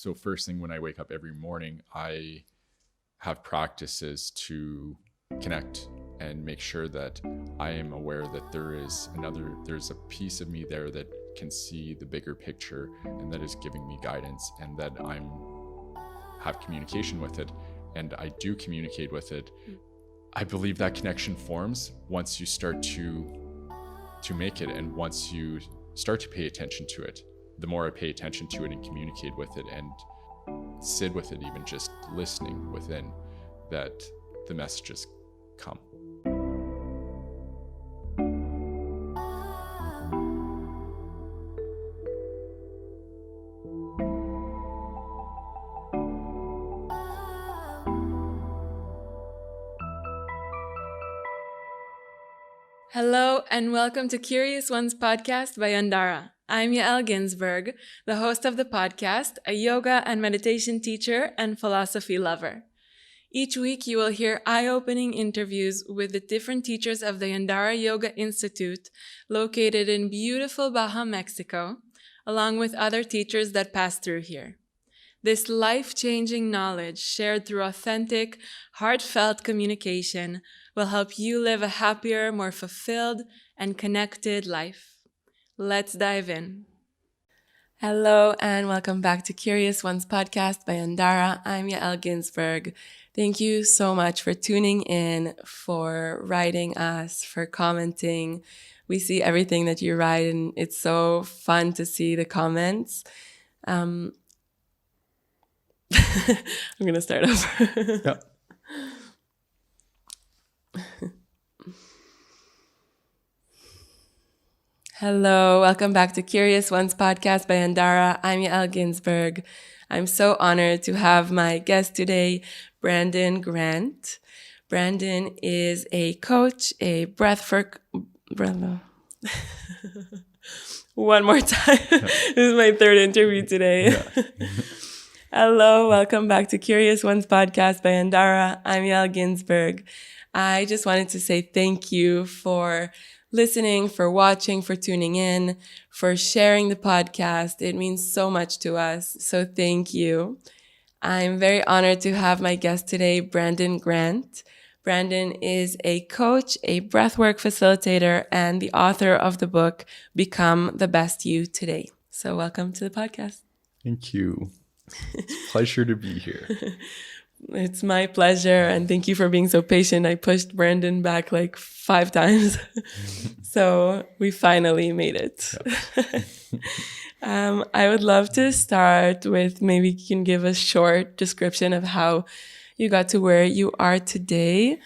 So first thing when I wake up every morning, I have practices to connect and make sure that I am aware that there's a piece of me there that can see the bigger picture and that is giving me guidance, and that have communication with it, and I do communicate with it. I believe that connection forms once you start to make it, and once you start to pay attention to it. The more I pay attention to it and communicate with it and sit with it, even just listening within, that the messages come. Hello and welcome to Curious Ones podcast by Yandara. I'm Yael Ginzburg, the host of the podcast, a yoga and meditation teacher and philosophy lover. Each week you will hear eye-opening interviews with the different teachers of the Yandara Yoga Institute, located in beautiful Baja, Mexico, along with other teachers that pass through here. This life-changing knowledge, shared through authentic, heartfelt communication, will help you live a happier, more fulfilled, and connected life. Let's dive in. Hello, and welcome back to Curious Ones podcast by Yandara. I'm Yael Ginzburg. Thank you so much for tuning in, for writing us, for commenting. We see everything that you write, and it's so fun to see the comments. I'm going to start over. Yep. Hello, welcome back to Curious Ones podcast by Yandara. I'm Yael Ginzburg. I'm so honored to have my guest today, Brandon Grant. Brandon is a coach, a breathwork. One more time. This is my third interview today. Yeah. Hello, welcome back to Curious Ones podcast by Yandara. I'm Yael Ginzburg. I just wanted to say thank you for listening, for watching, for tuning in, for sharing the podcast. It means so much to us. So thank you. I'm very honored to have my guest today, Brandon Grant. Brandon is a coach, a breathwork facilitator, and the author of the book, Become the Best You Today. So welcome to the podcast. Thank you. It's a pleasure to be here. It's my pleasure, and thank you for being so patient. I pushed Brandon back like 5 times, so we finally made it. Yep. I would love to start with, maybe you can give a short description of how you got to where you are today.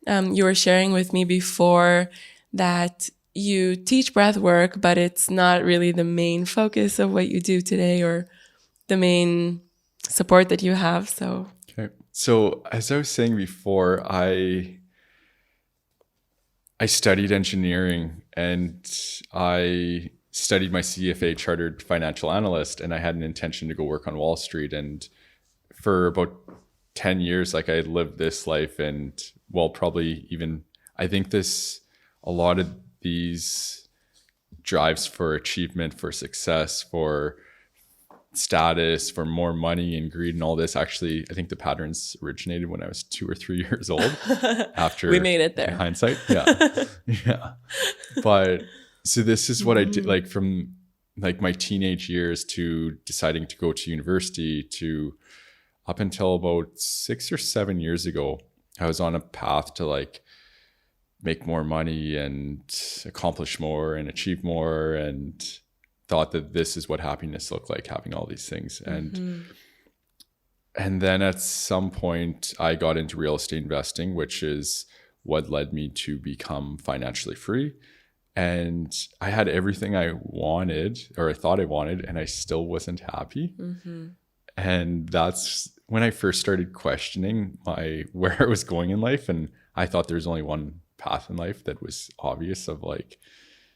You were sharing with me before that you teach breath work, but it's not really the main focus of what you do today, or the main support that you have. So So as I was saying before, I studied engineering, and I studied my CFA, Chartered Financial Analyst, and I had an intention to go work on Wall Street. And for about 10 years, like, I lived this life, and probably even, I think a lot of these drives for achievement, for success, for status, for more money and greed and all this, actually, I think the patterns originated when I was 2 or 3 years old. After we made it there. In hindsight, yeah. But so this is what I did, like, from like my teenage years to deciding to go to university, to up until about 6 or 7 years ago, I was on a path to like make more money and accomplish more and achieve more, and thought that this is what happiness looked like, having all these things. And then at some point I got into real estate investing, which is what led me to become financially free. And I had everything I wanted, or I thought I wanted, and I still wasn't happy. And that's when I first started questioning where I was going in life. And I thought there's only one path in life that was obvious, of like,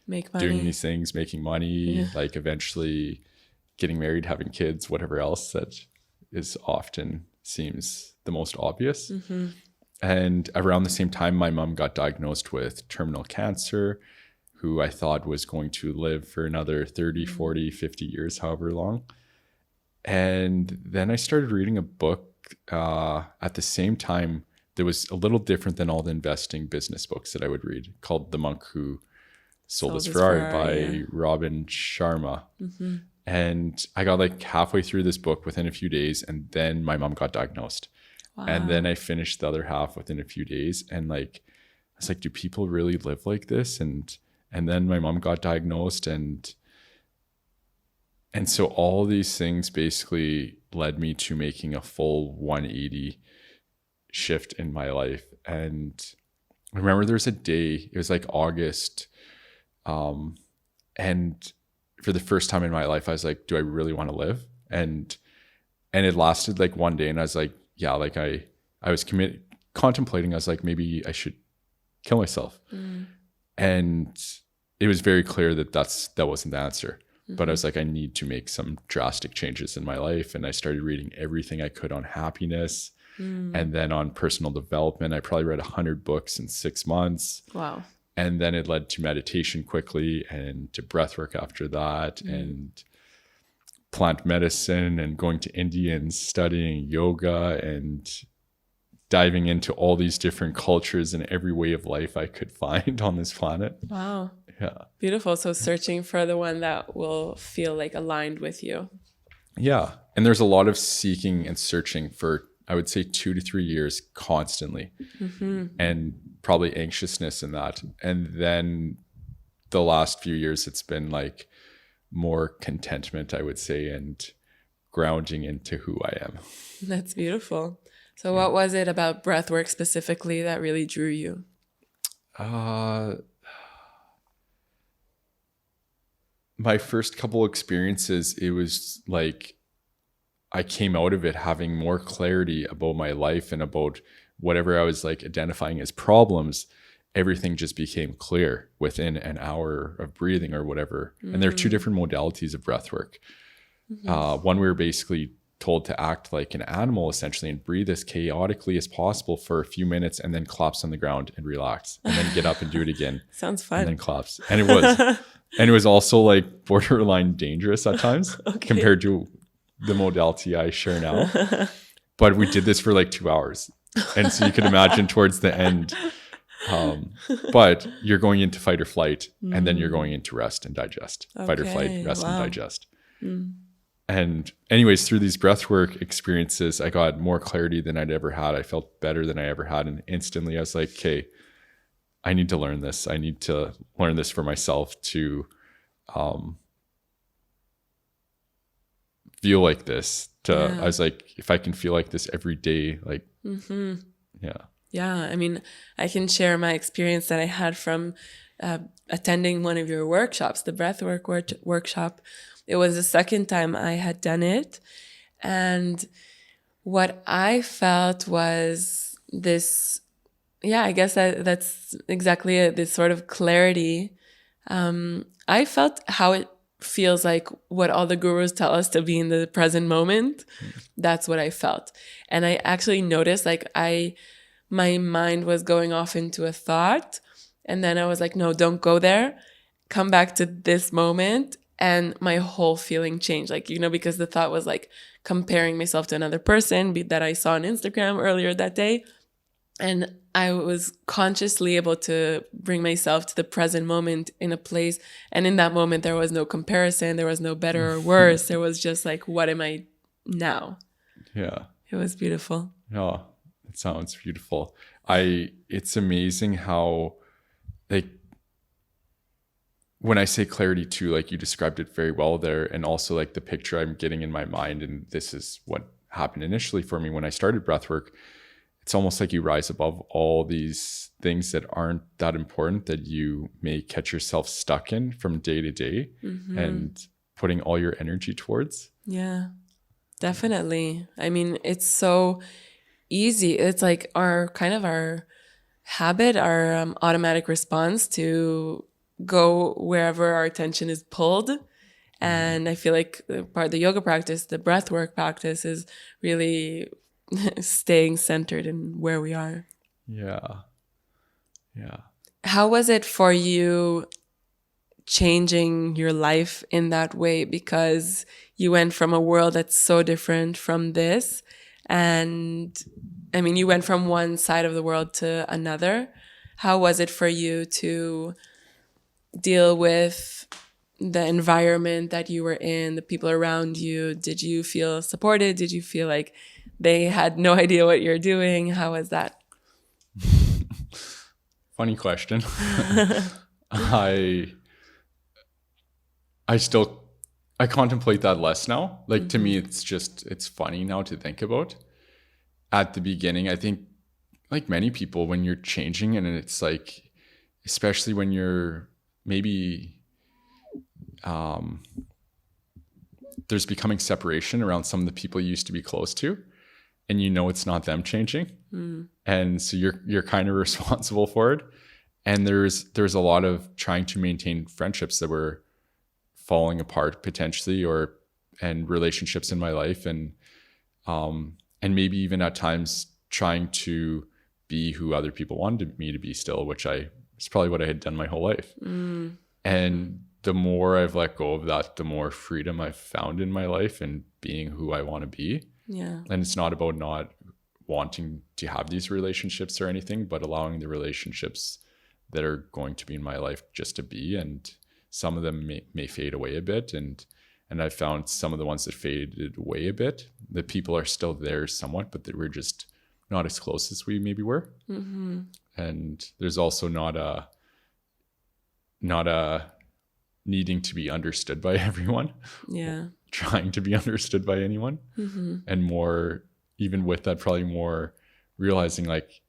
make money, doing these things, making money, like eventually getting married, having kids, whatever else that is often seems the most obvious. And around the same time, my mom got diagnosed with terminal cancer, who I thought was going to live for another 30, 40, 50 years, however long. And then I started reading a book at the same time that was a little different than all the investing business books that I would read, called The Monk Who Sold His Ferrari by Robin Sharma. Mm-hmm. And I got like halfway through this book within a few days, and then my mom got diagnosed. Wow. And then I finished the other half within a few days, and like I was like, do people really live like this? And then my mom got diagnosed, and so all these things basically led me to making a full 180 shift in my life. And I remember there was a day, it was like August, and for the first time in my life, I was like, do I really want to live? And it lasted like one day, and I was like, yeah, like I was contemplating, I was like, maybe I should kill myself. And it was very clear that that wasn't the answer. But I was like, I need to make some drastic changes in my life. And I started reading everything I could on happiness. And then on personal development. I probably read 100 books in 6 months. Wow. And then it led to meditation quickly, and to breathwork after that, and plant medicine, and going to India and studying yoga, and diving into all these different cultures and every way of life I could find on this planet. Wow. Yeah. Beautiful. So searching for the one that will feel like aligned with you. Yeah. And there's a lot of seeking and searching for, I would say, 2 to 3 years constantly, and probably anxiousness in that. And then the last few years, it's been like more contentment, I would say, and grounding into who I am. That's beautiful. So what was it about breathwork specifically that really drew you? My first couple experiences, it was like I came out of it having more clarity about my life and about whatever I was like identifying as problems. Everything just became clear within an hour of breathing or whatever. And there are 2 different modalities of breath work. One, we were basically told to act like an animal essentially and breathe as chaotically as possible for a few minutes, and then collapse on the ground and relax, and then get up and do it again. Sounds fun. And then collapse. And it was also like borderline dangerous at times compared to the modality I share now. But we did this for like 2 hours. And so you can imagine towards the end, but you're going into fight or flight, and then you're going into rest and digest. Fight or flight, rest and digest. And anyways, through these breathwork experiences, I got more clarity than I'd ever had. I felt better than I ever had. And instantly I was like, okay, I need to learn this. I need to learn this for myself to feel like this. I was like, if I can feel like this every day, like, Yeah. I mean, I can share my experience that I had from attending one of your workshops, the breathwork workshop. It was the second time I had done it. And what I felt was this, I guess that's exactly it, this sort of clarity. I felt how it feels like what all the gurus tell us to be in the present moment. That's what I felt. And I actually noticed like my mind was going off into a thought. And then I was like, no, don't go there. Come back to this moment. And my whole feeling changed, like, because the thought was like comparing myself to another person that I saw on Instagram earlier that day. And I was consciously able to bring myself to the present moment in a place. And in that moment, there was no comparison. There was no better or worse. There was just like, what am I now? Yeah. It was beautiful. Oh, it sounds beautiful. It's amazing how, like, when I say clarity too, like you described it very well there, and also like the picture I'm getting in my mind, and this is what happened initially for me when I started breathwork. It's almost like you rise above all these things that aren't that important that you may catch yourself stuck in from day to day, and putting all your energy towards. Yeah, definitely. I mean, it's so easy. It's like our habit, our automatic response to go wherever our attention is pulled. And I feel like part of the yoga practice, the breathwork practice, is really staying centered in where we are. Yeah. How was it for you changing your life in that way? Because you went from a world that's so different from this. And I mean, you went from one side of the world to another. How was it for you to deal with the environment that you were in, the people around you? Did you feel supported? Did you feel like they had no idea what you're doing? How was that? Funny question. I contemplate that less now. Like, to me, it's funny now to think about. At the beginning, I think, like many people, when you're changing, and it's like, especially when you're maybe there's becoming separation around some of the people you used to be close to, and it's not them changing. And so you're kind of responsible for it. And there's a lot of trying to maintain friendships that were falling apart potentially, and relationships in my life, and maybe even at times trying to be who other people wanted me to be still, which it's probably what I had done my whole life. And the more I've let go of that, the more freedom I've found in my life and being who I want to be. Yeah. And it's not about not wanting to have these relationships or anything, but allowing the relationships that are going to be in my life just to be. And some of them may fade away a bit. And I found some of the ones that faded away a bit, the people are still there somewhat, but they were just not as close as we maybe were. And there's also not a needing to be understood by everyone. Yeah. Trying to be understood by anyone. And more, even with that, probably more realizing like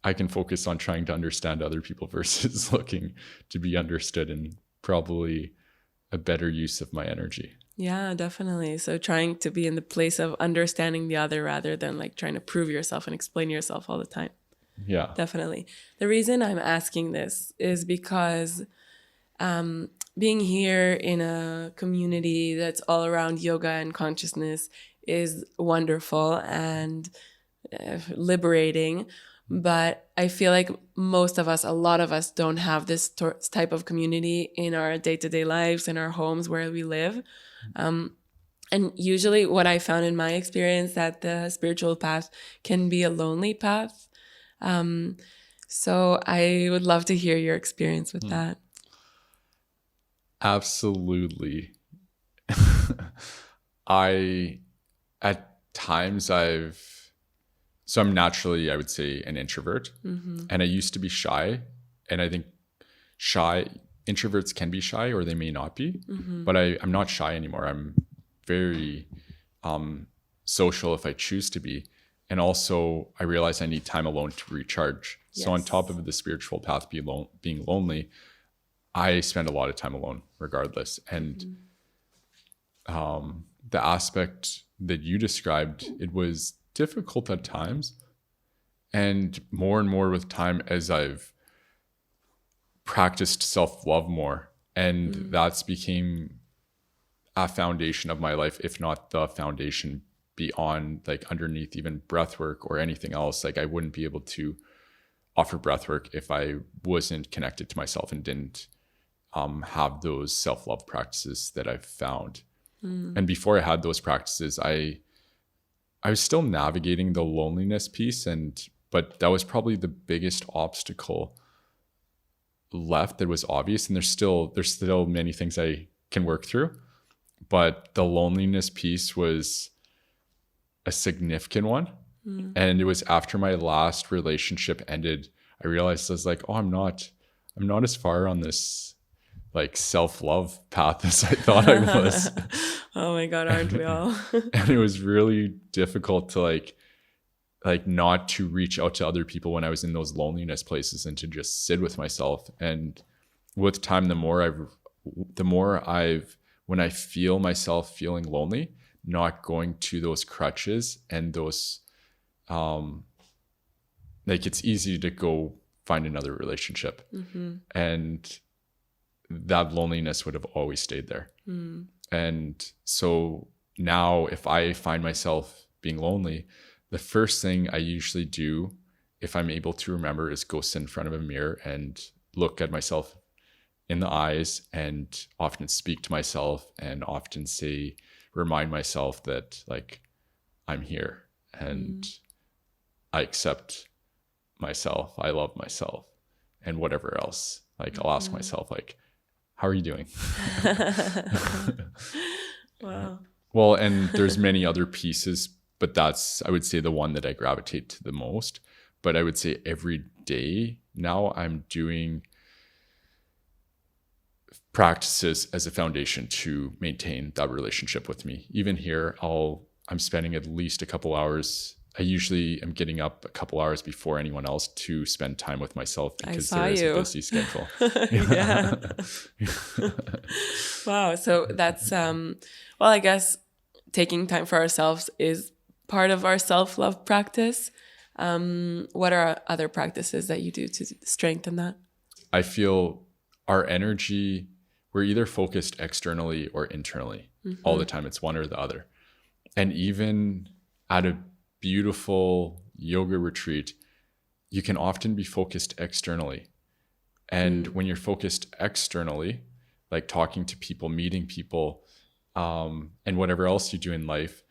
I can focus on trying to understand other people versus looking to be understood, and probably a better use of my energy. Yeah, definitely. So trying to be in the place of understanding the other rather than like trying to prove yourself and explain yourself all the time. Yeah, definitely. The reason I'm asking this is because being here in a community that's all around yoga and consciousness is wonderful and liberating. But I feel like a lot of us don't have this type of community in our day-to-day lives, in our homes where we live. And usually what I found in my experience, that the spiritual path can be a lonely path. So I would love to hear your experience with that. Absolutely. I'm naturally, I would say, an introvert. And I used to be shy. And I think introverts can be shy, or they may not be. But I'm not shy anymore. I'm very social if I choose to be. And also, I realize I need time alone to recharge. Yes. So on top of the spiritual path being lonely, I spend a lot of time alone regardless. And the aspect that you described, it was difficult at times, and more with time as I've practiced self-love more, and that's became a foundation of my life, if not the foundation beyond, like underneath even breathwork or anything else. Like I wouldn't be able to offer breathwork if I wasn't connected to myself and didn't have those self-love practices that I've found. And before I had those practices, I was still navigating the loneliness piece, but that was probably the biggest obstacle left that was obvious. And there's still many things I can work through, but the loneliness piece was a significant one. And it was after my last relationship ended, I realized I was like, oh, I'm not as far on this like self-love path as I thought I was. Oh my God, aren't we all? And it was really difficult to like not to reach out to other people when I was in those loneliness places, and to just sit with myself. And with time, when I feel myself feeling lonely, not going to those crutches and those, like it's easy to go find another relationship. And that loneliness would have always stayed there. And so now if I find myself being lonely, the first thing I usually do, if I'm able to remember, is go sit in front of a mirror and look at myself in the eyes, and often speak to myself, and often say remind myself that like I'm here and I accept myself, I love myself, and whatever else. Like I'll ask myself like, how are you doing? Wow. Well, and there's many other pieces, but that's, I would say, the one that I gravitate to the most. But I would say every day now I'm doing practices as a foundation to maintain that relationship with me. Even here, I'm spending at least a couple hours. I usually am getting up a couple hours before anyone else to spend time with myself because there is a busy schedule. Yeah. Wow. So that's, well, I guess taking time for ourselves is part of our self-love practice. What are other practices that you do to strengthen that? I feel our energy, we're either focused externally or internally all the time. It's one or the other. And even at a beautiful yoga retreat, you can often be focused externally. And when you're focused externally, like talking to people, meeting people, and whatever else you do in life,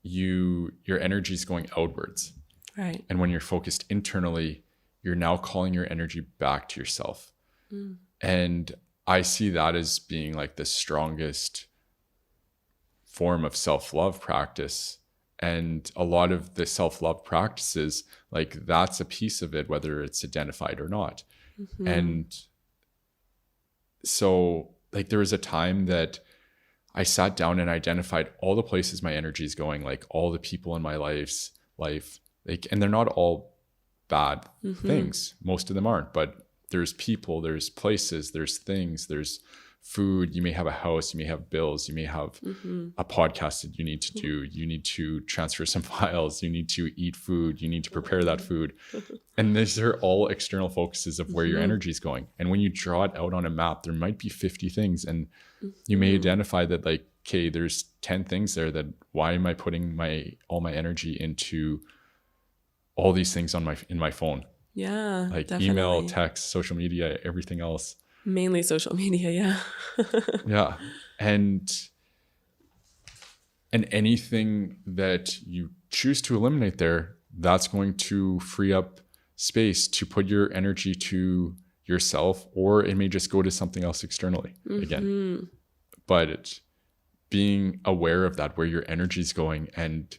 your energy is going outwards. Right. And when you're focused internally, you're now calling your energy back to yourself. And I see that as being like the strongest form of self-love practice. And a lot of the self-love practices, like that's a piece of it, whether it's identified or not. And so like there was a time that I sat down and identified all the places my energy is going, like all the people in my life, like, and they're not all bad things. Most of them aren't, but there's people, there's places, there's things, there's food. You may have a house, you may have bills, you may have a podcast that you need to do. You need to transfer some files, you need to eat food, you need to prepare that food. And these are all external focuses of where your energy is going. And when you draw it out on a map, there might be 50 things. And you may identify that like, okay, there's 10 things there that why am I putting all my energy into all these things in my phone? Yeah, like definitely. Email, text, social media, everything else. Mainly social media, yeah. Yeah. And anything that you choose to eliminate there, that's going to free up space to put your energy to yourself, or it may just go to something else externally again. But it's being aware of that, where your energy is going. And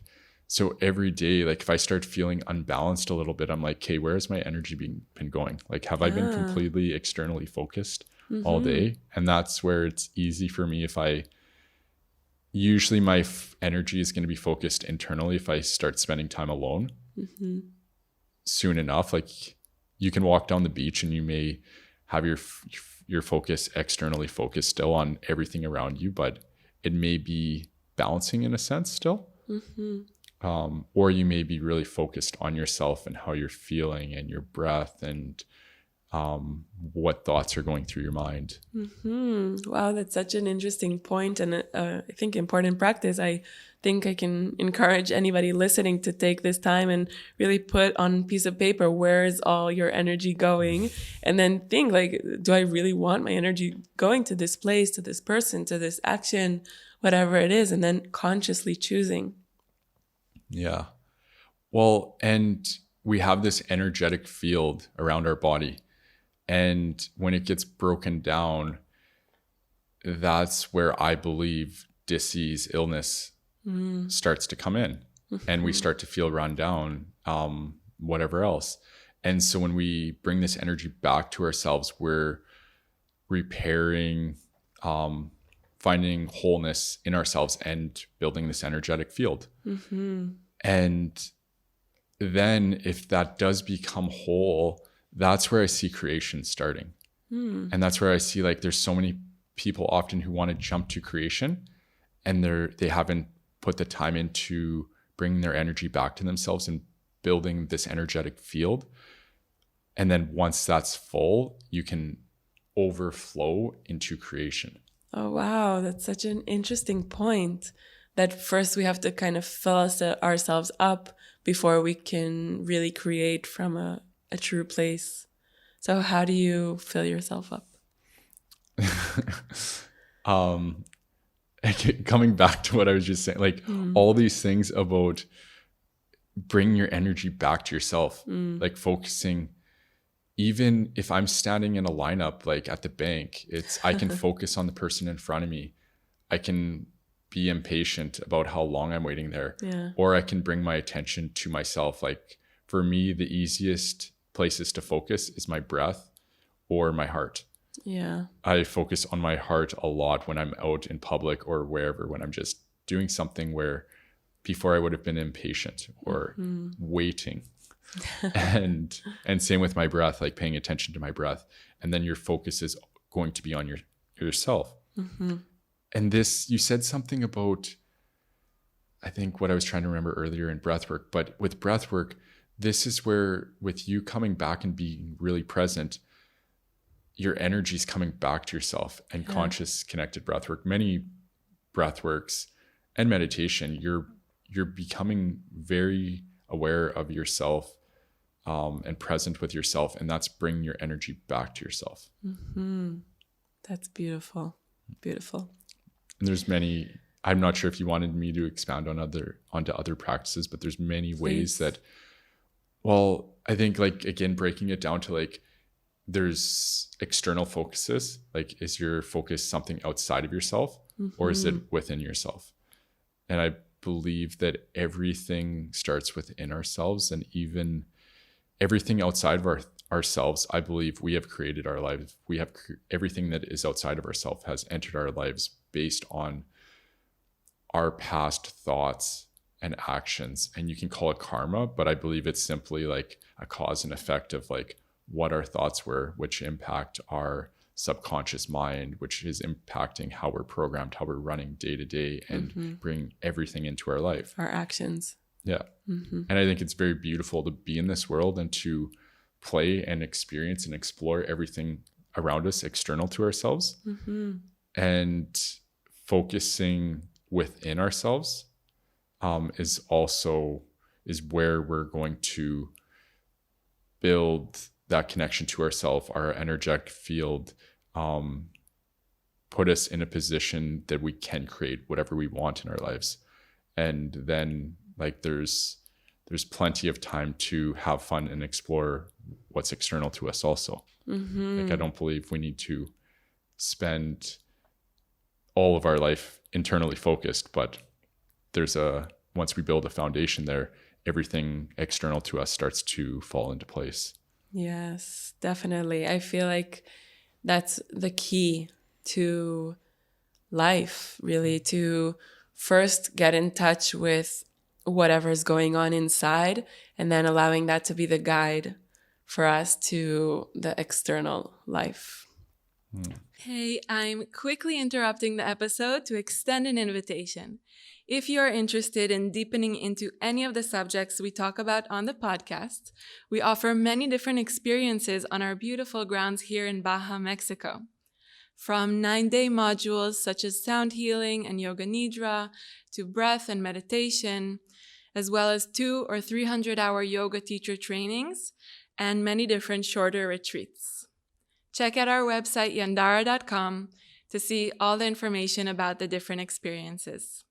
so every day, like if I start feeling unbalanced a little bit, I'm like, okay, where has my energy been going? Like, have I been completely externally focused all day? And that's where it's easy for me. Usually my energy is going to be focused internally if I start spending time alone soon enough. Like you can walk down the beach and you may have your focus externally focused still on everything around you, but it may be balancing in a sense still. Or you may be really focused on yourself and how you're feeling and your breath and what thoughts are going through your mind. Wow, that's such an interesting point and I think important practice. I think I can encourage anybody listening to take this time and really put on a piece of paper, where is all your energy going? And then think like, do I really want my energy going to this place, to this person, to this action, whatever it is, and then consciously choosing. Yeah. Well, and we have this energetic field around our body. And when it gets broken down, that's where I believe disease, illness starts to come in. And we start to feel run down, whatever else. And so when we bring this energy back to ourselves, we're repairing, finding wholeness in ourselves and building this energetic field. And then if that does become whole, that's where I see creation starting. And that's where I see like there's so many people often who want to jump to creation and they haven't put the time into bringing their energy back to themselves and building this energetic field. And then once that's full, you can overflow into creation. Oh, wow. That's such an interesting point, that first we have to kind of fill ourselves up before we can really create from a true place. So how do you fill yourself up? coming back to what I was just saying, like all these things about bringing your energy back to yourself, like focusing. Even if I'm standing in a lineup, like at the bank, I can focus on the person in front of me. I can be impatient about how long I'm waiting there, or I can bring my attention to myself. Like for me, the easiest places to focus is my breath or my heart. Yeah. I focus on my heart a lot when I'm out in public or wherever, when I'm just doing something where before I would have been impatient or waiting. and same with my breath, like paying attention to my breath. And then your focus is going to be on yourself. And this, you said something about, I think what I was trying to remember earlier in breathwork, but with breathwork, this is where with you coming back and being really present, your energy is coming back to yourself. And conscious connected breathwork, many breathworks and meditation, you're becoming very aware of yourself and present with yourself, and that's bringing your energy back to yourself. That's beautiful. Beautiful. And there's many, I'm not sure if you wanted me to expand onto other practices, but there's many ways that, well, I think like, again, breaking it down to like, there's external focuses, like is your focus something outside of yourself or is it within yourself? And I believe that everything starts within ourselves, and even everything outside of ourselves, I believe we have created our lives. We have everything that is outside of ourselves has entered our lives based on our past thoughts and actions. And you can call it karma, but I believe it's simply like a cause and effect of like what our thoughts were, which impact our subconscious mind, which is impacting how we're programmed, how we're running day to day, and bring everything into our life. Our actions. Yeah. And I think it's very beautiful to be in this world and to play and experience and explore everything around us external to ourselves, and focusing within ourselves is where we're going to build that connection to ourselves, our energetic field, put us in a position that we can create whatever we want in our lives. And then like there's plenty of time to have fun and explore what's external to us also. Like I don't believe we need to spend all of our life internally focused, but once we build a foundation there, everything external to us starts to fall into place. Yes, definitely. I feel like that's the key to life, really, to first get in touch with whatever's going on inside, and then allowing that to be the guide for us to the external life. Hey, I'm quickly interrupting the episode to extend an invitation. If you are interested in deepening into any of the subjects we talk about on the podcast, we offer many different experiences on our beautiful grounds here in Baja, Mexico. From 9-day modules such as sound healing and yoga nidra, to breath and meditation, as well as 200 or 300-hour yoga teacher trainings, and many different shorter retreats. Check out our website, Yandara.com, to see all the information about the different experiences.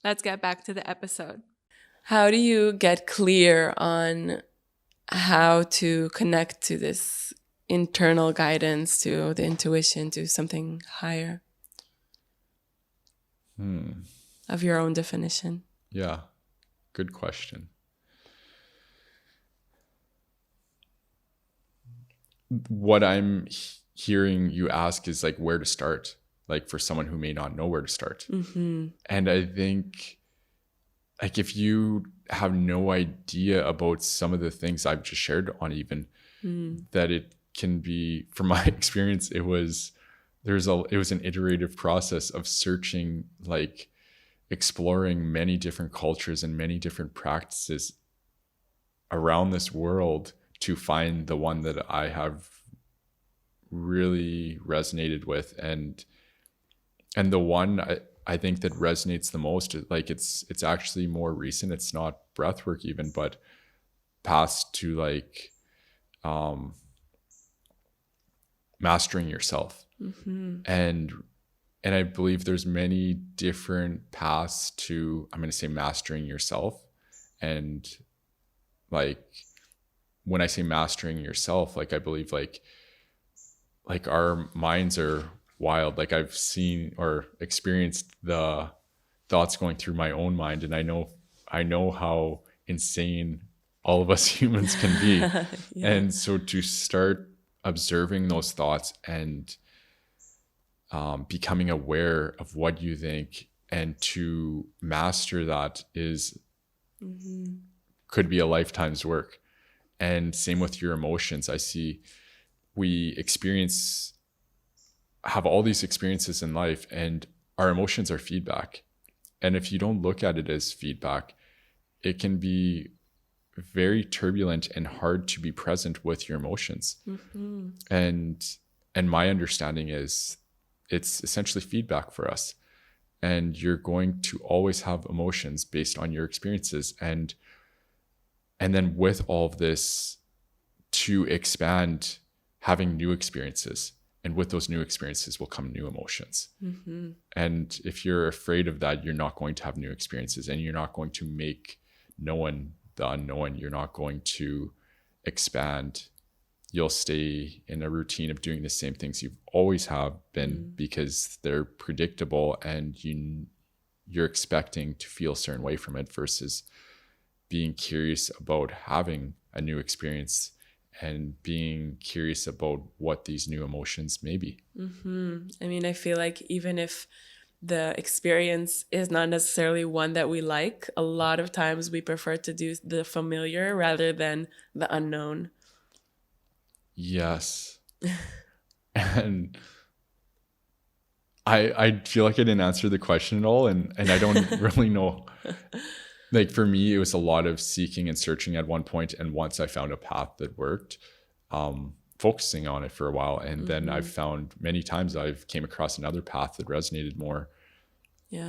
Let's get back to the episode. How do you get clear on how to connect to this internal guidance, to the intuition, to something higher of your own definition? Yeah, good question. What I'm hearing you ask is like where to start, like for someone who may not know where to start. And I think like if you have no idea about some of the things I've just shared on even, that it can be, from my experience, it was an iterative process of searching, like exploring many different cultures and many different practices around this world to find the one that I have really resonated with. And the one I think that resonates the most, like it's actually more recent. It's not breathwork even, but past to like mastering yourself and And I believe there's many different paths to, I'm going to say, mastering yourself. And like, when I say mastering yourself, like I believe like our minds are wild. Like I've seen or experienced the thoughts going through my own mind, and I know how insane all of us humans can be. Yeah. And so to start observing those thoughts and becoming aware of what you think, and to master that is could be a lifetime's work. And same with your emotions. I see we have all these experiences in life, and our emotions are feedback. And if you don't look at it as feedback, it can be very turbulent and hard to be present with your emotions. And my understanding is it's essentially feedback for us. And you're going to always have emotions based on your experiences. And then with all of this, to expand, having new experiences. And with those new experiences will come new emotions. And if you're afraid of that, you're not going to have new experiences, and you're not going to make known the unknown. You're not going to expand. You'll stay in a routine of doing the same things you've always have been, because they're predictable, and you're expecting to feel a certain way from it, versus being curious about having a new experience and being curious about what these new emotions may be. I mean, I feel like even if the experience is not necessarily one that we like, a lot of times we prefer to do the familiar rather than the unknown. Yes. And I feel like I didn't answer the question at all, and I don't really know. Like for me, it was a lot of seeking and searching at one point, and once I found a path that worked, focusing on it for a while, and then I've found many times I've came across another path that resonated more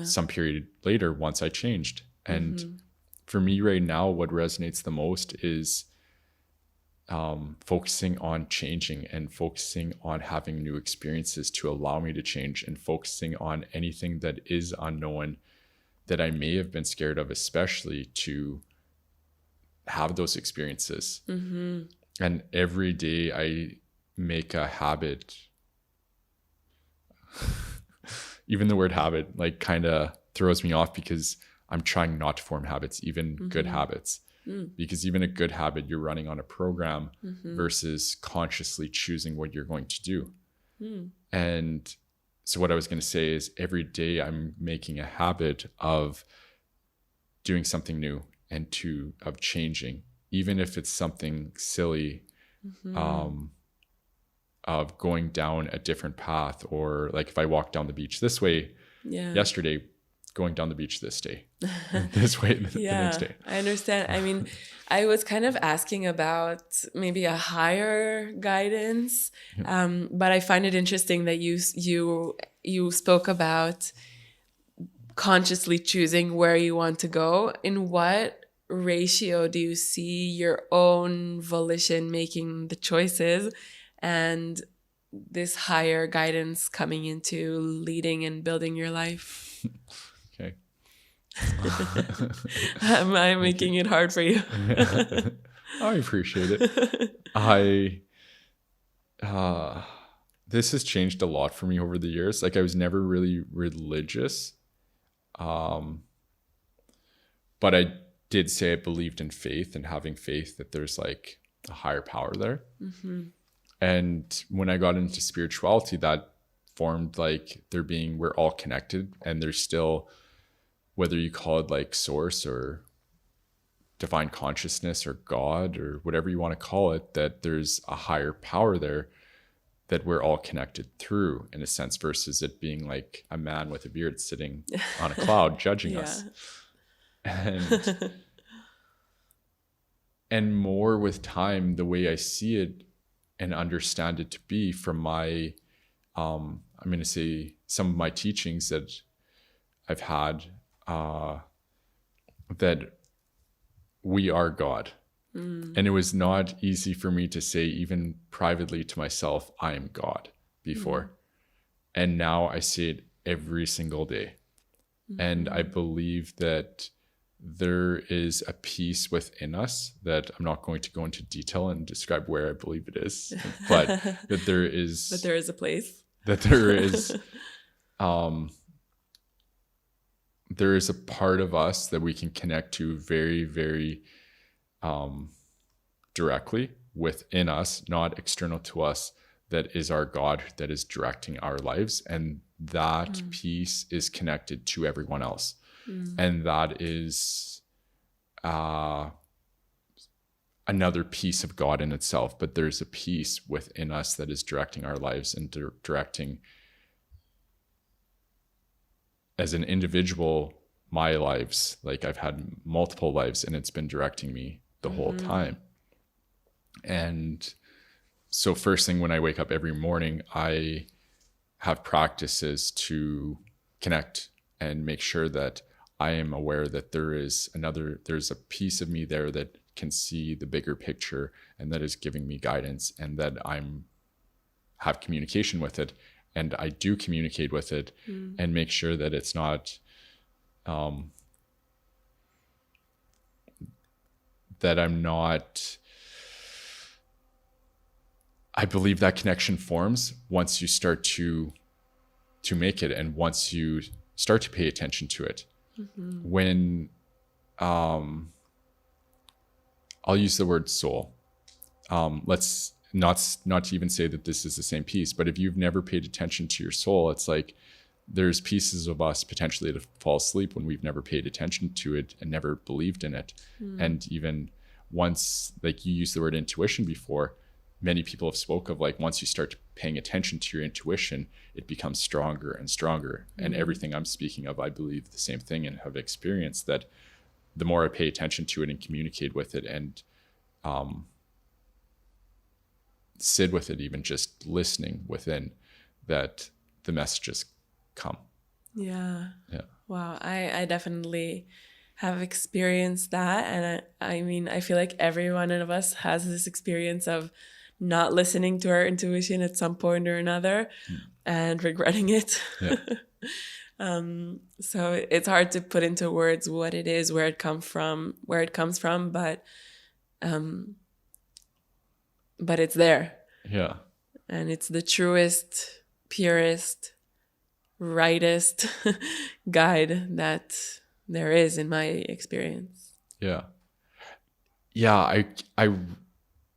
some period later once I changed. And for me right now, what resonates the most is focusing on changing, and focusing on having new experiences to allow me to change, and focusing on anything that is unknown that I may have been scared of, especially to have those experiences. And every day I make a habit. Even the word habit like kind of throws me off, because I'm trying not to form habits, even good habits. Because even a good habit, you're running on a program versus consciously choosing what you're going to do. And so what I was going to say is every day I'm making a habit of doing something new, and of changing, even if it's something silly, of going down a different path. Or like if I walk down the beach this way yesterday, going down the beach this day, this way the next day. I understand. I mean, I was kind of asking about maybe a higher guidance, but I find it interesting that you spoke about consciously choosing where you want to go. In what ratio do you see your own volition making the choices, and this higher guidance coming into leading and building your life? Okay. Am I making it hard for you? I appreciate it. This has changed a lot for me over the years. Like I was never really religious. But I did say I believed in faith, and having faith that there's like a higher power there. And when I got into spirituality, that formed like we're all connected, and there's still, whether you call it like source or divine consciousness or God or whatever you want to call it, that there's a higher power there that we're all connected through, in a sense, versus it being like a man with a beard sitting on a cloud judging us. And more with time, the way I see it and understand it to be from my, I'm going to say some of my teachings that I've had, that we are God. And it was not easy for me to say, even privately to myself, I am God before. And now I say it every single day. And I believe that there is a piece within us that I'm not going to go into detail and describe where I believe it is, but that there is But there is a place. That there is there is a part of us that we can connect to very, very directly within us, not external to us, that is our God, that is directing our lives. And that piece is connected to everyone else. And that is another piece of God in itself. But there's a piece within us that is directing our lives and directing, as an individual, my lives. Like, I've had multiple lives, and it's been directing me the whole time. And so first thing when I wake up every morning, I have practices to connect and make sure that I am aware that there's a piece of me there that can see the bigger picture and that is giving me guidance, and that have communication with it. And I do communicate with it and make sure that it's not, that I'm not, I believe that connection forms once you start to make it, and once you start to pay attention to it. When I'll use the word soul. Let's not to even say that this is the same piece, but if you've never paid attention to your soul, it's like there's pieces of us potentially that fall asleep when we've never paid attention to it and never believed in it. And even once, like you used the word intuition before, many people have spoke of, like, once you start paying attention to your intuition, it becomes stronger and stronger. And everything I'm speaking of, I believe the same thing and have experienced that the more I pay attention to it and communicate with it and sit with it, even just listening within, that the messages come. Yeah. Yeah. Wow. I definitely have experienced that. And I mean, I feel like every one of us has this experience of not listening to our intuition at some point or another and regretting it. Yeah. So it's hard to put into words what it is, where it comes from, but it's there. Yeah. And it's the truest, purest, rightest guide that there is in my experience. Yeah. Yeah. I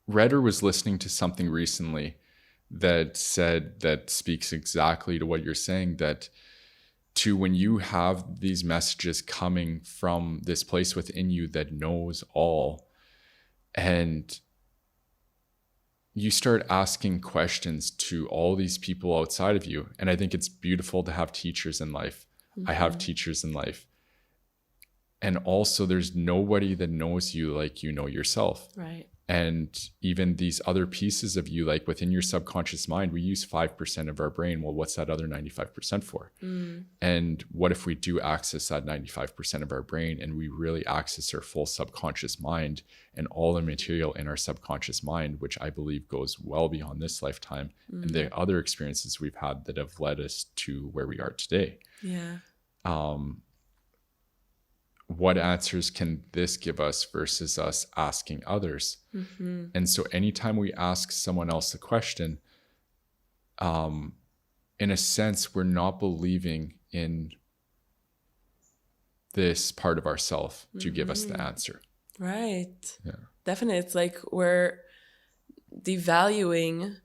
read or was listening to something recently that speaks exactly to what you're saying, that when you have these messages coming from this place within you that knows all, and you start asking questions to all these people outside of you. And I think it's beautiful to have teachers in life. I have teachers in life. And also there's nobody that knows you like you know yourself. Right. And even these other pieces of you, like within your subconscious mind, we use 5% of our brain. Well, what's that other 95% for? And what if we do access that 95% of our brain and we really access our full subconscious mind and all the material in our subconscious mind, which I believe goes well beyond this lifetime and the other experiences we've had that have led us to where we are today. Yeah. What answers can this give us versus us asking others? And so anytime we ask someone else a question, in a sense, we're not believing in this part of ourself to give us the answer. Right. Yeah. Definitely. It's like we're devaluing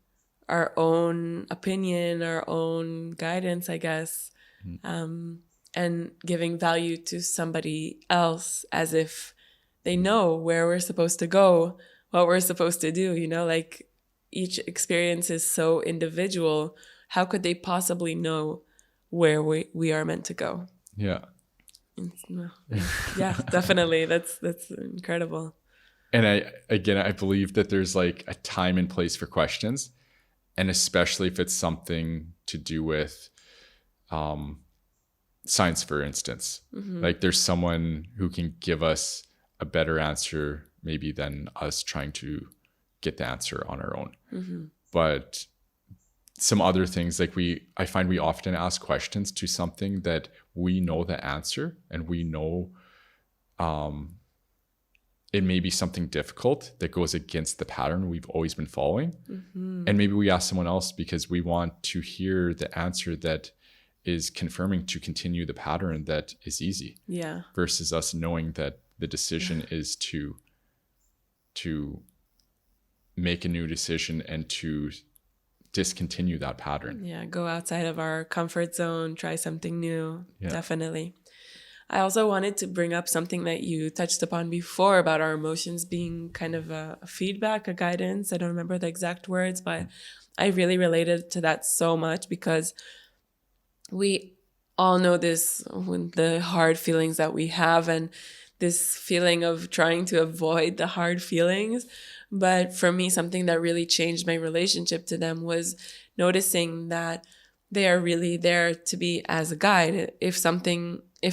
our own opinion, our own guidance, I guess. And giving value to somebody else as if they know where we're supposed to go, what we're supposed to do, like each experience is so individual. How could they possibly know where we are meant to go? Yeah. Yeah, definitely. That's incredible. And I believe that there's like a time and place for questions, and especially if it's something to do with, science, for instance. Like there's someone who can give us a better answer maybe than us trying to get the answer on our own. But some other things, like I find we often ask questions to something that we know the answer, and we know it may be something difficult that goes against the pattern we've always been following. And maybe we ask someone else because we want to hear the answer that is confirming to continue the pattern that is easy. Yeah. Versus us knowing that the decision is to make a new decision and to discontinue that pattern. Yeah, go outside of our comfort zone, try something new. Yeah. Definitely. I also wanted to bring up something that you touched upon before about our emotions being kind of a feedback, a guidance. I don't remember the exact words, but I really related to that so much, because we all know this, when the hard feelings that we have, and this feeling of trying to avoid the hard feelings. But for me, something that really changed my relationship to them was noticing that they are really there to be as a guide. If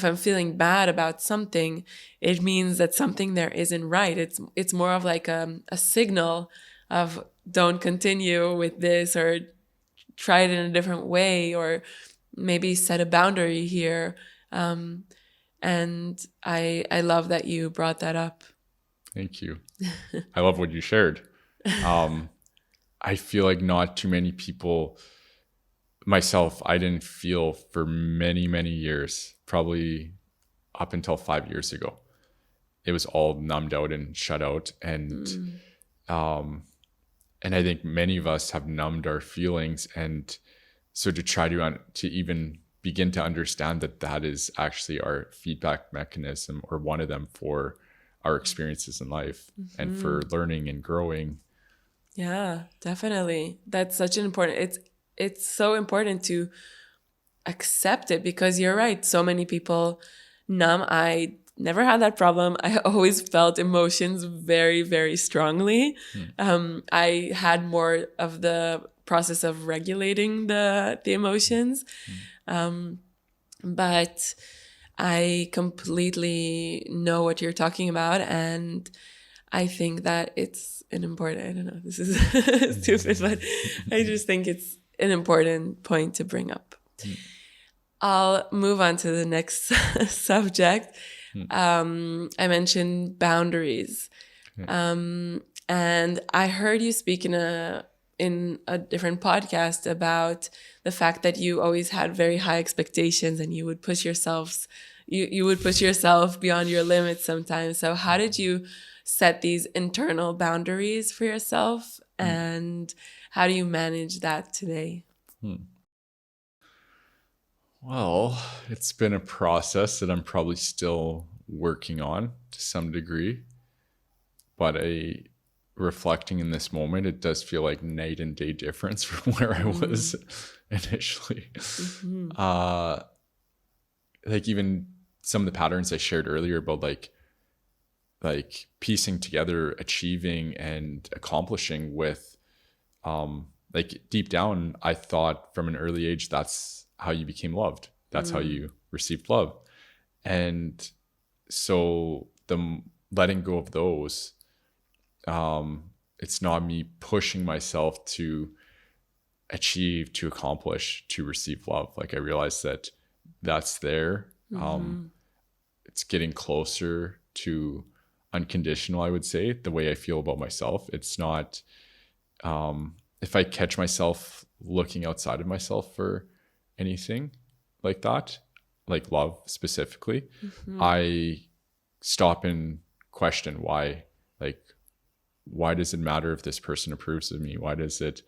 I'm feeling bad about something, it means that something there isn't right. It's more of like a signal of don't continue with this, or try it in a different way, or maybe set a boundary here. And I love that you brought that up. Thank you. I love what you shared. I feel like not too many people, myself, I didn't feel for many, many years, probably up until 5 years ago. It was all numbed out and shut out. And I think many of us have numbed our feelings. And so to try to even begin to understand that is actually our feedback mechanism, or one of them, for our experiences in life and for learning and growing. Yeah, definitely. That's such an important, it's so important to accept it, because you're right. So many people numb. I never had that problem. I always felt emotions very, very strongly. I had more of the process of regulating the emotions. But I completely know what you're talking about. And I think that it's an important, I don't know, this is stupid, but I just think it's an important point to bring up. I'll move on to the next subject. I mentioned boundaries. And I heard you speak in a different podcast about the fact that you always had very high expectations, and you would push yourself beyond your limits sometimes. So how did you set these internal boundaries for yourself, and how do you manage that today? Well, it's been a process that I'm probably still working on to some degree, but reflecting in this moment, it does feel like night and day difference from where I was initially. Like even some of the patterns I shared earlier about like piecing together, achieving and accomplishing with, like deep down, I thought from an early age, that's how you became loved. That's how you received love. And so the letting go of those, it's not me pushing myself to achieve, to accomplish, to receive love. Like I realized that that's there. It's getting closer to unconditional, I would say, the way I feel about myself. It's not, if I catch myself looking outside of myself for anything like that, like love specifically, I stop and question why. Like, why does it matter if this person approves of me? Why does it,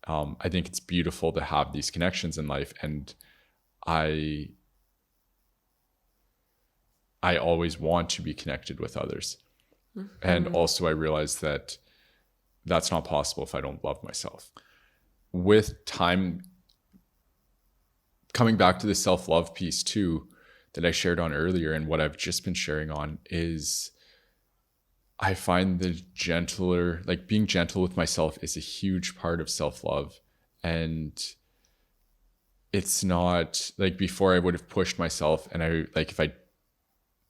I think it's beautiful to have these connections in life. And I always want to be connected with others. And also I realized that that's not possible if I don't love myself. With time, coming back to the self-love piece too, that I shared on earlier, and what I've just been sharing on, is I find the gentler, like being gentle with myself is a huge part of self-love. And it's not like before I would have pushed myself, and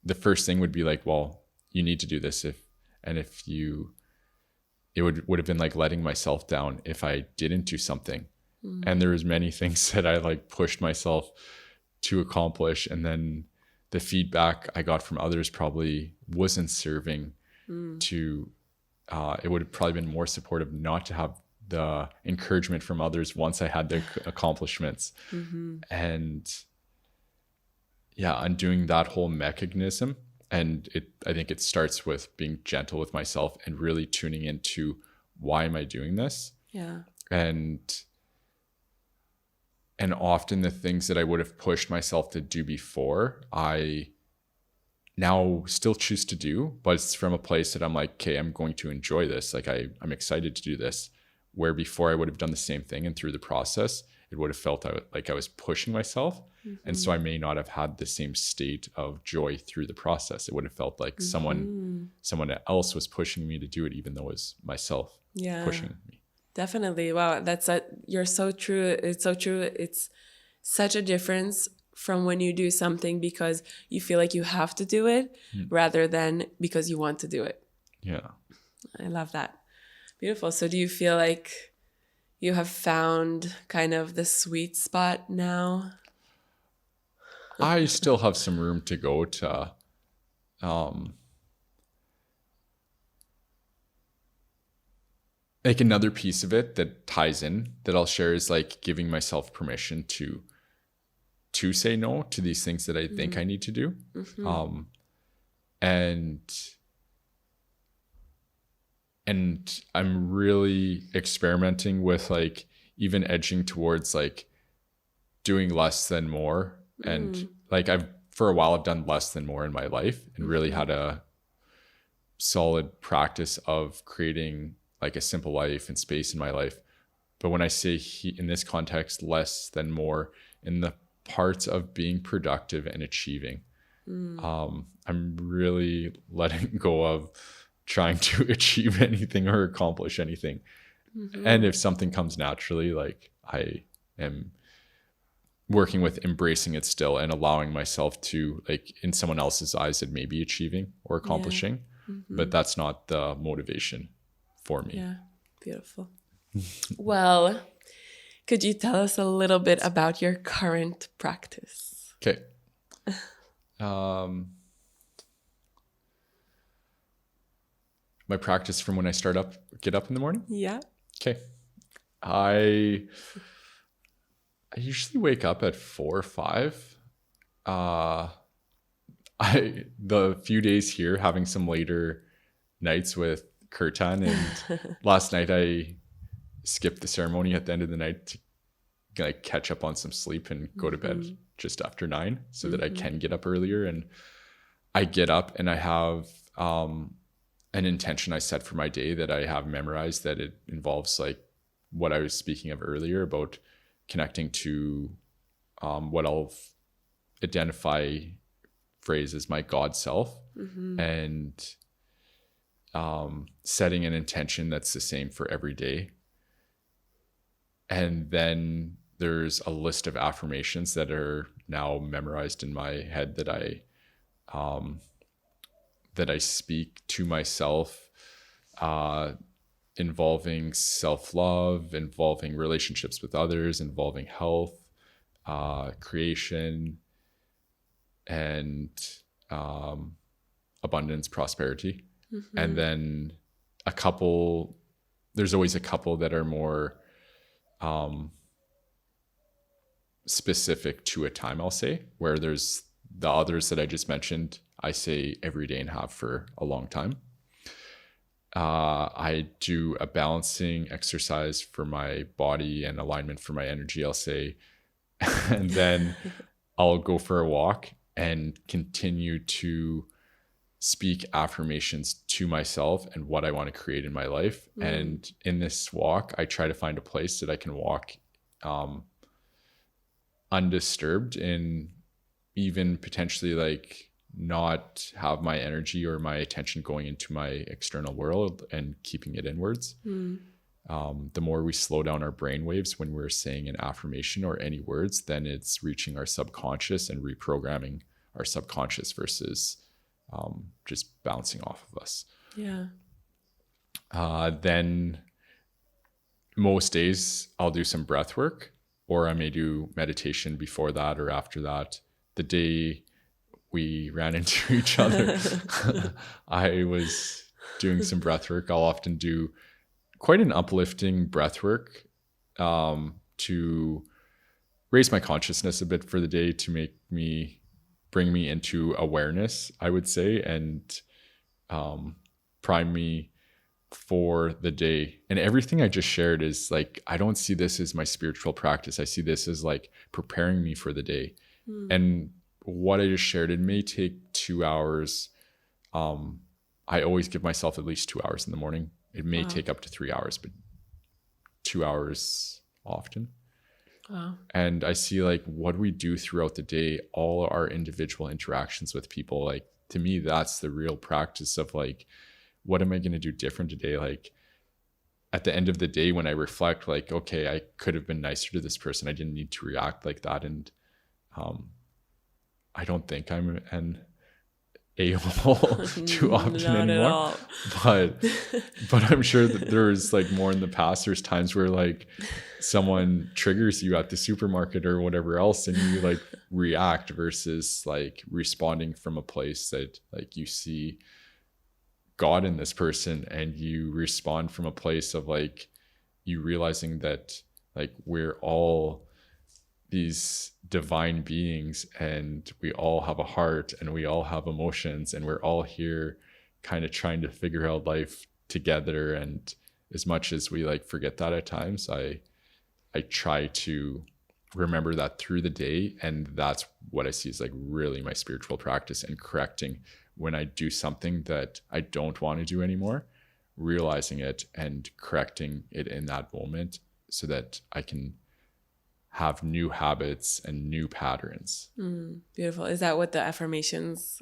the first thing would be like, well, you need to do this. It would have been like letting myself down if I didn't do something. And there was many things that I like pushed myself to accomplish. And then the feedback I got from others probably wasn't serving to, it would have probably been more supportive not to have the encouragement from others once I had the accomplishments. And yeah, undoing that whole mechanism. And I think it starts with being gentle with myself and really tuning into, why am I doing this? Yeah. And often the things that I would have pushed myself to do before, I now still choose to do, but it's from a place that I'm like, okay, I'm going to enjoy this. Like I'm excited to do this. Where before I would have done the same thing, and through the process, it would have felt like I was pushing myself. And so I may not have had the same state of joy through the process. It would have felt like someone else was pushing me to do it, even though it was myself pushing me. Definitely. Wow. You're so true. It's so true. It's such a difference from when you do something because you feel like you have to do it rather than because you want to do it. Yeah. I love that. Beautiful. So do you feel like you have found kind of the sweet spot now? I still have some room to go to, like another piece of it that ties in that I'll share is like giving myself permission to say no to these things that I think I need to do. And I'm really experimenting with like even edging towards like doing less than more. And like for a while I've done less than more in my life and really had a solid practice of creating like a simple life and space in my life. But when I say in this context, less than more in the parts of being productive and achieving, I'm really letting go of trying to achieve anything or accomplish anything. And if something comes naturally, like I am working with embracing it still and allowing myself to, like in someone else's eyes, it may be achieving or accomplishing, but that's not the motivation for me. Yeah, beautiful. Well, could you tell us a little bit about your current practice? Okay. My practice from when I get up in the morning? Yeah. Okay. I usually wake up at 4 or 5. The few days here having some later nights with Kirtan, and last night I skipped the ceremony at the end of the night to like catch up on some sleep and go to bed just after 9 so that I can get up earlier. And I get up and I have an intention I set for my day that I have memorized, that it involves like what I was speaking of earlier about connecting to what I'll identify phrase as my God self, and setting an intention that's the same for every day. And then there's a list of affirmations that are now memorized in my head that I speak to myself, involving self-love, involving relationships with others, involving health, creation, and abundance, prosperity. And then there's always a couple that are more specific to a time, I'll say, where there's the others that I just mentioned, I say every day and have for a long time. I do a balancing exercise for my body and alignment for my energy, I'll say. And then I'll go for a walk and continue to speak affirmations to myself and what I want to create in my life. And in this walk, I try to find a place that I can walk undisturbed, and even potentially like not have my energy or my attention going into my external world and keeping it inwards. The more we slow down our brain waves when we're saying an affirmation or any words, then it's reaching our subconscious and reprogramming our subconscious versus just bouncing off of us. Yeah. Then most days I'll do some breath work, or I may do meditation before that or after that. The day we ran into each other, I was doing some breath work. I'll often do quite an uplifting breath work to raise my consciousness a bit for the day, to bring me into awareness, I would say, and prime me for the day. And everything I just shared is like, I don't see this as my spiritual practice. I see this as like preparing me for the day. And what I just shared, it may take 2 hours. I always give myself at least 2 hours in the morning. It may take up to 3 hours, but 2 hours often. Wow. And I see like what we do throughout the day, all our individual interactions with people, like to me, that's the real practice of like, what am I going to do different today? Like at the end of the day, when I reflect, like, okay, I could have been nicer to this person. I didn't need to react like that. And I don't think I'm an a-hole too often anymore. But I'm sure that there's like more in the past. There's times where like someone triggers you at the supermarket or whatever else, and you like react versus like responding from a place that like you see God in this person, and you respond from a place of like you realizing that like we're all these divine beings, and we all have a heart, and we all have emotions, and we're all here kind of trying to figure out life together. And as much as we like forget that at times, I try to remember that through the day. And that's what I see as like really my spiritual practice, and correcting when I do something that I don't want to do anymore, realizing it and correcting it in that moment so that I can have new habits and new patterns. Beautiful. Is that what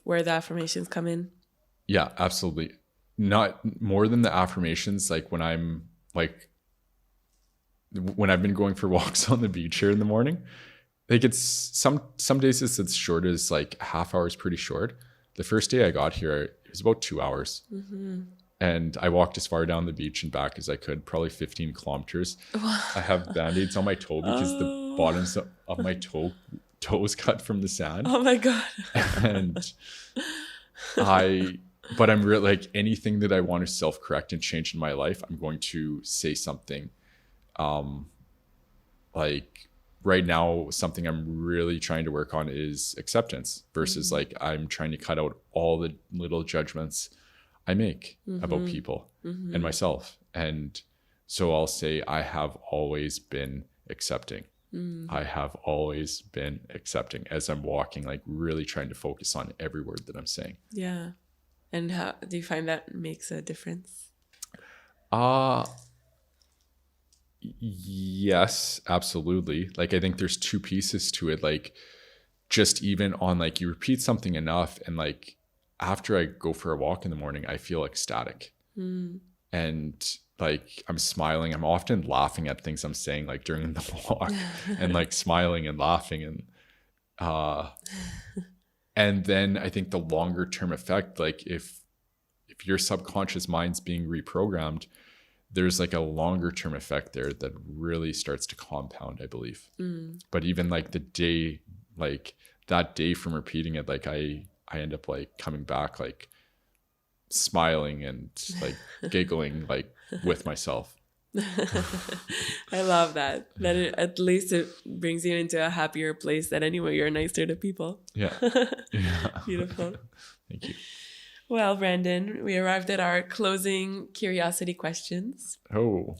where the affirmations come in? Yeah, absolutely. Not more than the affirmations. Like when I've been going for walks on the beach here in the morning, like it's some days it's as short as like a half hour is pretty short. The first day I got here, it was about 2 hours. And I walked as far down the beach and back as I could, probably 15 kilometers. I have Band-Aids on my toe because the bottoms of my toes cut from the sand. Oh my God. And but I'm really like, anything that I want to self-correct and change in my life, I'm going to say something. Like right now, something I'm really trying to work on is acceptance versus like I'm trying to cut out all the little judgments I make about people and myself. And so I'll say, I have always been accepting. I have always been accepting, as I'm walking, like really trying to focus on every word that I'm saying. Yeah. And how do you find that makes a difference? Yes, absolutely. Like I think there's two pieces to it. Like just even on like you repeat something enough, and like after I go for a walk in the morning, I feel ecstatic. And like I'm smiling. I'm often laughing at things I'm saying like during the walk and like smiling and laughing. And then I think the longer term effect, like if your subconscious mind's being reprogrammed, there's like a longer term effect there that really starts to compound, I believe. But even like the day, like that day from repeating it, like I end up like coming back, like smiling and like giggling, like with myself. I love that. At least it brings you into a happier place, that anyway, you're nicer to people. Yeah. Beautiful. Thank you. Well, Brandon, we arrived at our closing curiosity questions. Oh,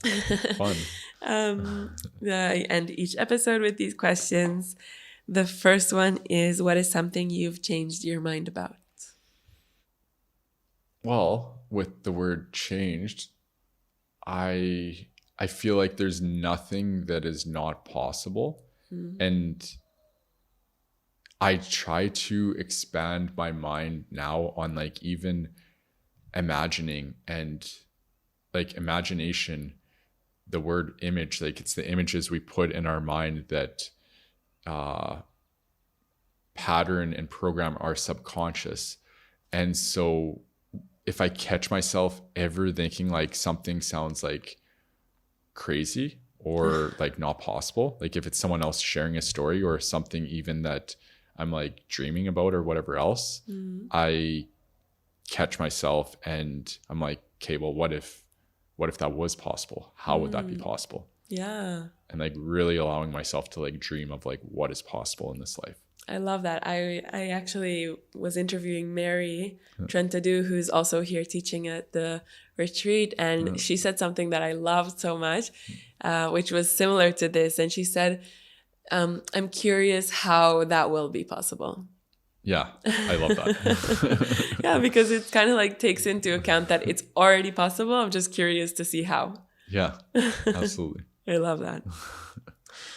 fun. I end each episode with these questions. The first one is, what is something you've changed your mind about? Well, with the word changed, I feel like there's nothing that is not possible. And I try to expand my mind now on like even imagining, and like imagination, the word image, like it's the images we put in our mind that pattern and program our subconscious. And so if I catch myself ever thinking like something sounds like crazy or like not possible. Like if it's someone else sharing a story or something even that I'm like dreaming about or whatever else, I catch myself and I'm like, okay, well, what if that was possible? How would that be possible? Yeah. And like really allowing myself to like dream of like what is possible in this life. I love that. I actually was interviewing Mary Trentadou, who's also here teaching at the retreat. And she said something that I loved so much, which was similar to this. And she said, I'm curious how that will be possible. Yeah, I love that. Yeah, because it kind of like takes into account that it's already possible. I'm just curious to see how. Yeah, absolutely. I love that.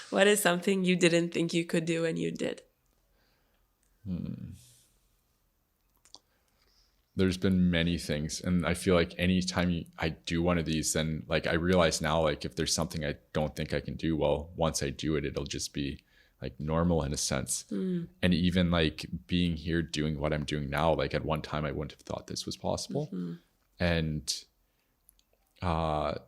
What is something you didn't think you could do and you did? There's been many things, and I feel like anytime I do one of these, then like I realize now, like if there's something I don't think I can do, well, once I do it, it'll just be like normal in a sense. And even like being here doing what I'm doing now, like at one time I wouldn't have thought this was possible. And to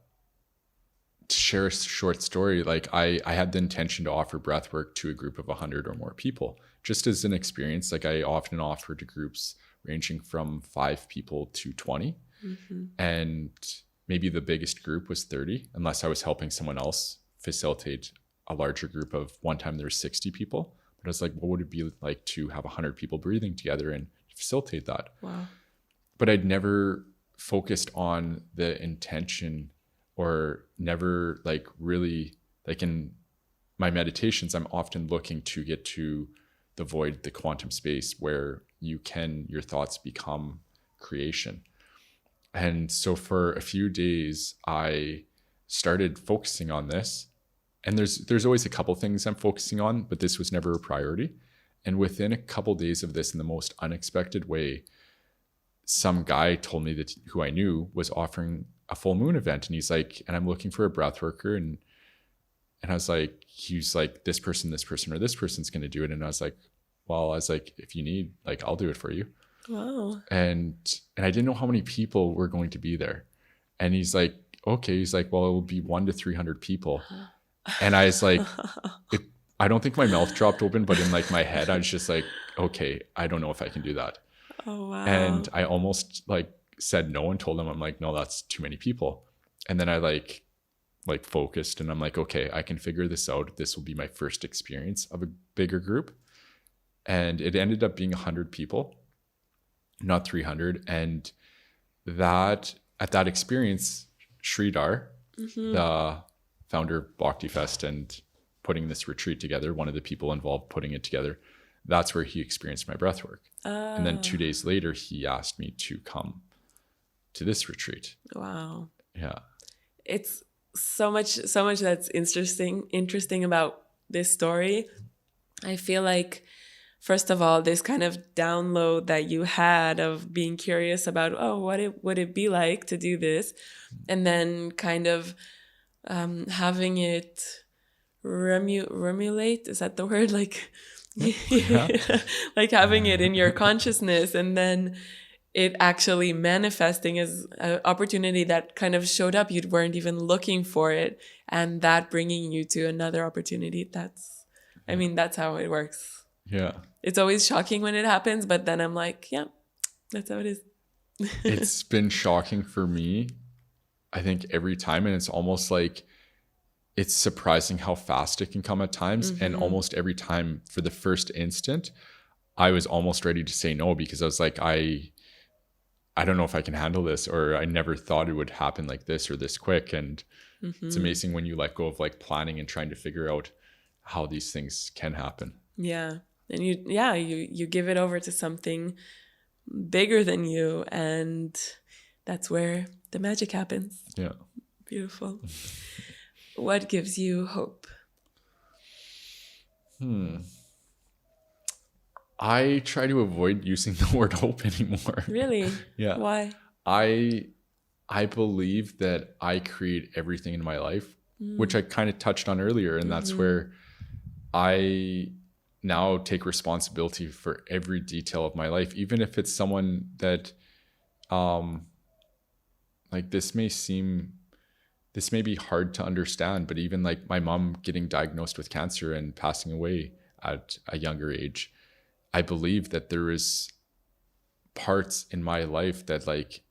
share a short story, like I had the intention to offer breathwork to a group of 100 or more people, just as an experience. Like I often offer to groups ranging from 5 people to 20. And maybe the biggest group was 30, unless I was helping someone else facilitate a larger group of one time there were 60 people. But I was like, what would it be like to have 100 people breathing together and facilitate that? Wow. But I'd never focused on the intention, or never like really, like in my meditations, I'm often looking to get to the void, the quantum space where your thoughts become creation. And so for a few days, I started focusing on this. And there's always a couple things I'm focusing on, but this was never a priority. And within a couple days of this, in the most unexpected way, some guy told me that who I knew was offering a full moon event. And he's like, and I'm looking for a breath worker. And I was like, he's like, this person, or this person's going to do it. And I was like, if you need, like, I'll do it for you. Wow. And I didn't know how many people were going to be there. And he's like, okay. He's like, well, it will be 100 to 300 people. And I was like, I don't think my mouth dropped open, but in like my head, I was just like, okay, I don't know if I can do that. Oh, wow. And I almost like said no and told him, I'm like, no, that's too many people. And then I like focused and I'm like, okay, I can figure this out. This will be my first experience of a bigger group. And it ended up being 100 people, not 300. And that at that experience, Sridhar, the founder of Bhakti Fest and putting this retreat together, one of the people involved putting it together, that's where he experienced my breathwork. And then 2 days later, he asked me to come to this retreat. Wow. Yeah. It's so much that's interesting about this story. I feel like, first of all, this kind of download that you had of being curious about, what would it be like to do this? And then kind of having it remulate, is that the word? Like, like having it in your consciousness, and then it actually manifesting as an opportunity that kind of showed up. You weren't even looking for it, and that bringing you to another opportunity. That's how it works. Yeah. It's always shocking when it happens, but then I'm like, yeah, that's how it is. It's been shocking for me, I think, every time. And it's almost like it's surprising how fast it can come at times. And almost every time, for the first instant, I was almost ready to say no, because I was like, I don't know if I can handle this, or I never thought it would happen like this or this quick. And it's amazing when you let go of like planning and trying to figure out how these things can happen. Yeah. And you give it over to something bigger than you, and that's where the magic happens. Yeah. Beautiful. What gives you hope? I try to avoid using the word hope anymore. Really? Yeah. Why? I believe that I create everything in my life, which I kind of touched on earlier. And that's where I now take responsibility for every detail of my life, even if it's someone that, like, this may seem this may be hard to understand, but even like my mom getting diagnosed with cancer and passing away at a younger age, I believe that there is parts in my life that like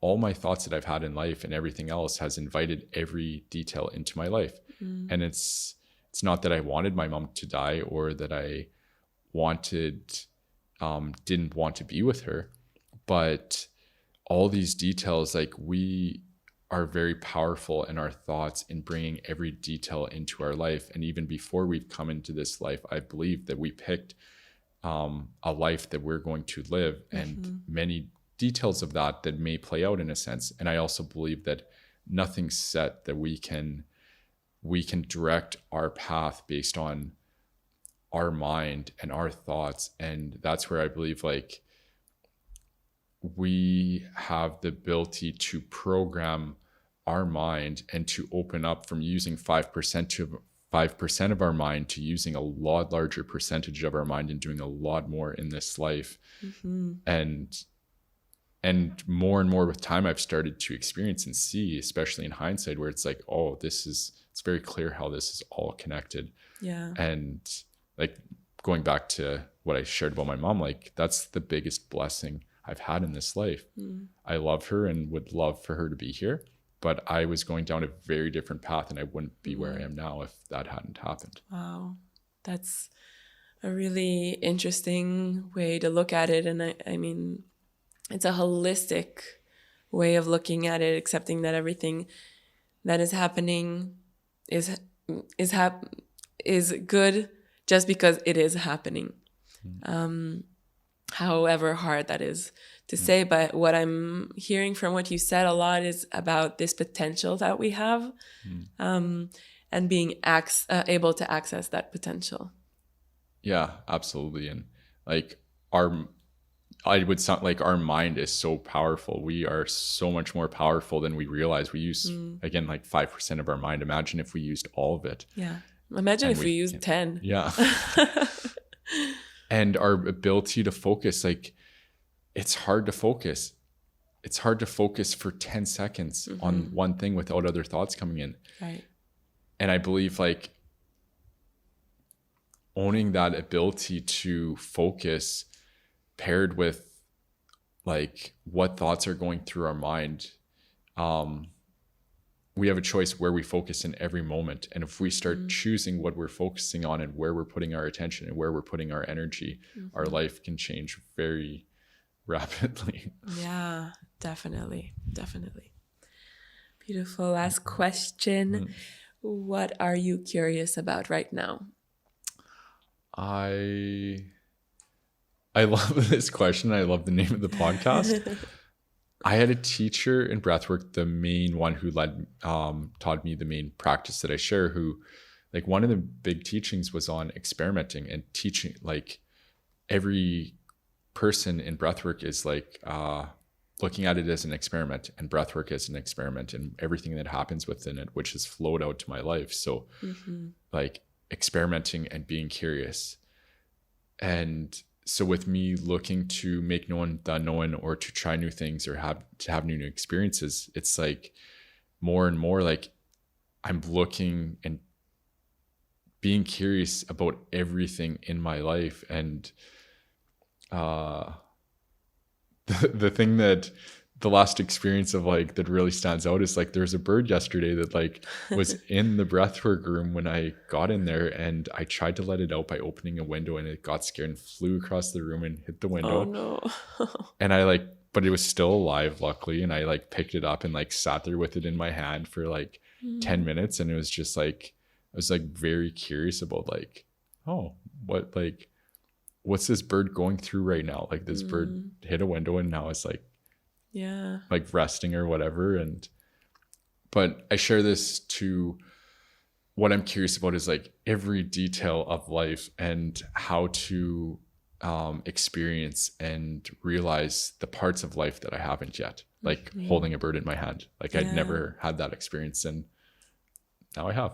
all my thoughts that I've had in life and everything else has invited every detail into my life. And it's not that I wanted my mom to die or that I didn't want to be with her, but all these details, like we are very powerful in our thoughts in bringing every detail into our life. And even before we've come into this life, I believe that we picked a life that we're going to live, and many details of that may play out in a sense. And I also believe that nothing's set, that we can direct our path based on our mind and our thoughts. And that's where I believe like we have the ability to program our mind and to open up from using 5% of our mind to using a lot larger percentage of our mind and doing a lot more in this life. And more and more with time, I've started to experience and see, especially in hindsight, where it's like, oh, it's very clear how this is all connected. Yeah. And like going back to what I shared about my mom, like that's the biggest blessing I've had in this life. I love her and would love for her to be here, but I was going down a very different path and I wouldn't be where I am now if that hadn't happened. Wow. That's a really interesting way to look at it. And I mean, it's a holistic way of looking at it, accepting that everything that is happening is good just because it is happening. However hard that is to say, but what I'm hearing from what you said a lot is about this potential that we have, and being able to access that potential. Yeah, absolutely. And like I would sound like our mind is so powerful. We are so much more powerful than we realize. We use, again, like 5% of our mind. Imagine if we used all of it. Yeah. Imagine if we used 10. Yeah. And our ability to focus, like it's hard to focus. It's hard to focus for 10 seconds on one thing without other thoughts coming in. Right. And I believe like owning that ability to focus paired with like what thoughts are going through our mind, we have a choice where we focus in every moment. And if we start choosing what we're focusing on and where we're putting our attention and where we're putting our energy, our life can change very rapidly. Yeah, definitely. Beautiful. Last question. What are you curious about right now? I love this question. I love the name of the podcast. I had a teacher in breathwork, the main one who taught me the main practice that I share, who like one of the big teachings was on experimenting and teaching. Like every person in breathwork is like looking at it as an experiment, and breathwork as an experiment, and everything that happens within it, which has flowed out to my life. So like experimenting and being curious. And so with me looking to make known the unknown or to try new things or have new experiences, it's like more and more like I'm looking and being curious about everything in my life. And the thing that the last experience of like that really stands out is like there's a bird yesterday that like was in the breathwork room when I got in there, and I tried to let it out by opening a window, and it got scared and flew across the room and hit the window. Oh no. And but it was still alive, luckily, and I like picked it up and like sat there with it in my hand for like 10 minutes, and it was just like I was like very curious about like, oh, what's this bird going through right now? Like this bird hit a window and now it's like resting or whatever. But I share this to what I'm curious about is like every detail of life and how to experience and realize the parts of life that I haven't yet, like holding a bird in my hand. Like I'd never had that experience, and now I have.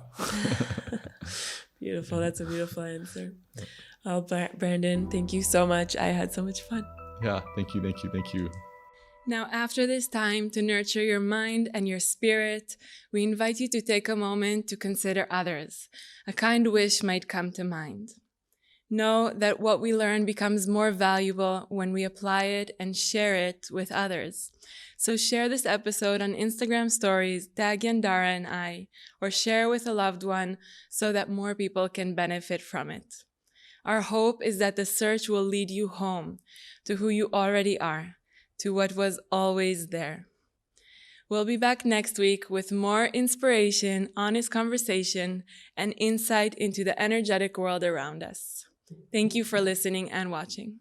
Beautiful. That's a beautiful answer. Well, Brandon, thank you so much. I had so much fun. Yeah, thank you. Now, after this time to nurture your mind and your spirit, we invite you to take a moment to consider others. A kind wish might come to mind. Know that what we learn becomes more valuable when we apply it and share it with others. So share this episode on Instagram stories, tag Yandara and I, or share with a loved one so that more people can benefit from it. Our hope is that the search will lead you home to who you already are, to what was always there. We'll be back next week with more inspiration, honest conversation, and insight into the energetic world around us. Thank you for listening and watching.